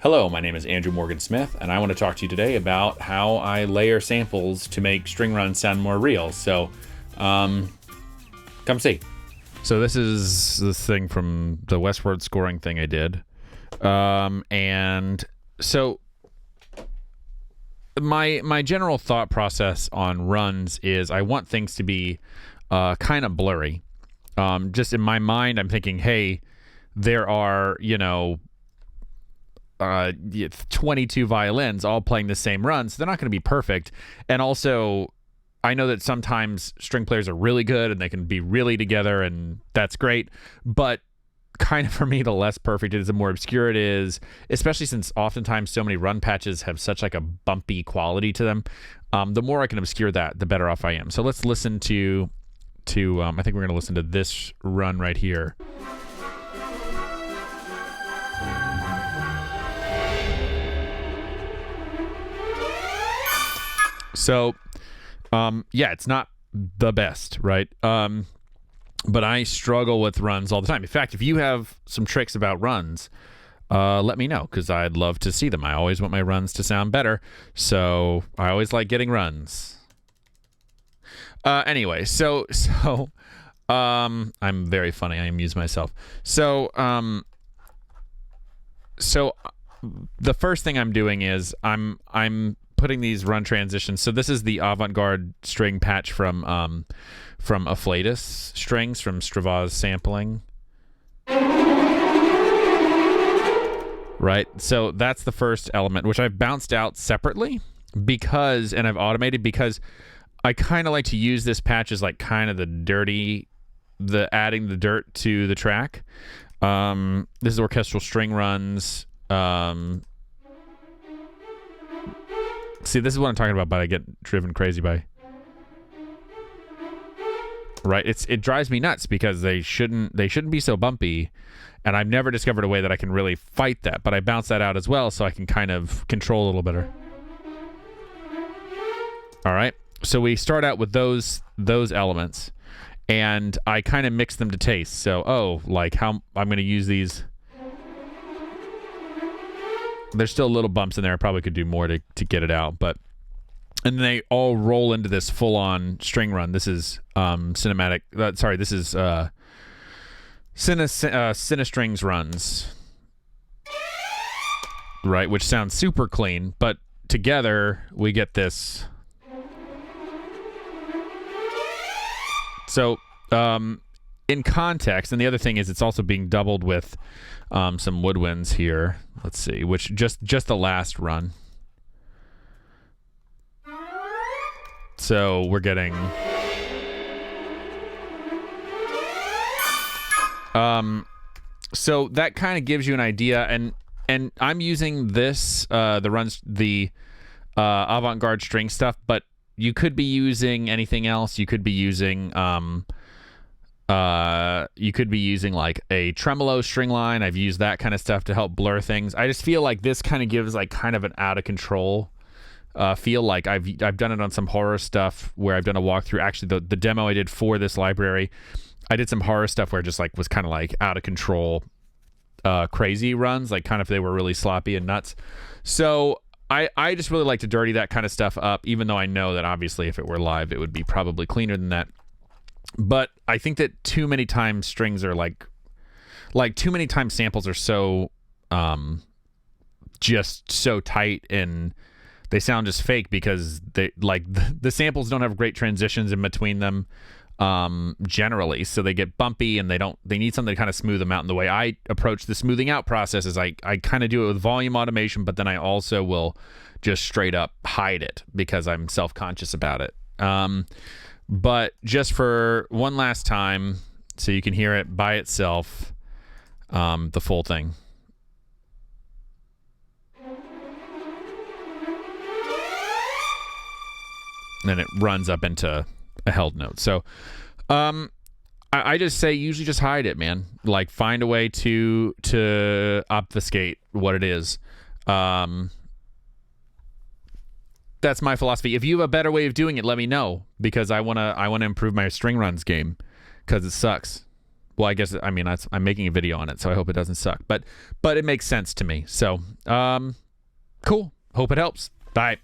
Hello, my name is Andrew Morgan Smith, and I want to talk to you today about how I layer samples to make string runs sound more real. So, come see. So this is this thing from the Westward scoring thing I did, and so my general thought process on runs is I want things to be kind of blurry. Just in my mind, I'm thinking, hey, there are 22 violins all playing the same run, so they're not going to be perfect. And also, I know that sometimes string players are really good and they can be really together, and that's great. But kind of for me, the less perfect it is, the more obscure it is, especially since oftentimes so many run patches have such like a bumpy quality to them. The more I can obscure that, the better off I am. So let's listen to I think we're going to listen to this run right here. So, yeah, it's not the best, right? But I struggle with runs all the time. In fact, if you have some tricks about runs, let me know, because I'd love to see them. I always want my runs to sound better, so I always like getting runs. Anyway, so I'm very funny. I amuse myself. So the first thing I'm doing is I'm putting these run transitions. So this is the avant-garde string patch from Afflatus strings from Stravaz sampling. Right? So that's the first element, which I've bounced out separately and I've automated because I kind of like to use this patch as like kind of adding the dirt to the track. This is orchestral string runs. See, this is what I'm talking about, but I get driven crazy by. Right? It drives me nuts because they shouldn't be so bumpy, and I've never discovered a way that I can really fight that, but I bounce that out as well so I can kind of control a little better. All right. So we start out with those elements, and I kind of mix them to taste. So, like how I'm going to use these. There's still little bumps in there. I probably could do more to get it out, and they all roll into this full-on string run. This is cinematic. This is Cinestrings runs, right? Which sounds super clean, but together we get this. So, in context, and the other thing is it's also being doubled with some woodwinds here. Let's see, which just the last run. So we're getting so that kind of gives you an idea, and I'm using this the avant-garde string stuff, but you could be using anything else. You could be using like a tremolo string line. I've used that kind of stuff to help blur things. I just feel like this kind of gives like kind of an out of control feel. Like I've done it on some horror stuff where I've done a walkthrough. Actually, the demo I did for this library, I did some horror stuff where it just like was kind of like out of control, crazy runs, like kind of they were really sloppy and nuts. So I just really like to dirty that kind of stuff up, even though I know that obviously if it were live, it would be probably cleaner than that. But I think that too many times strings are like too many times samples are so just so tight and they sound just fake because they like the samples don't have great transitions in between them generally, so they get bumpy and they need something to kind of smooth them out. And the way I approach the smoothing out process is I kind of do it with volume automation, but then I also will just straight up hide it because I'm self-conscious about it. But just for one last time, so you can hear it by itself, the full thing. And then it runs up into a held note. So I just say usually just hide it, man. Like find a way to obfuscate what it is. That's my philosophy. If you have a better way of doing it, let me know, because I wanna improve my string runs game, because it sucks. well, I guess, I mean, I'm making a video on it, so I hope it doesn't suck. But it makes sense to me. So, cool. Hope it helps. Bye.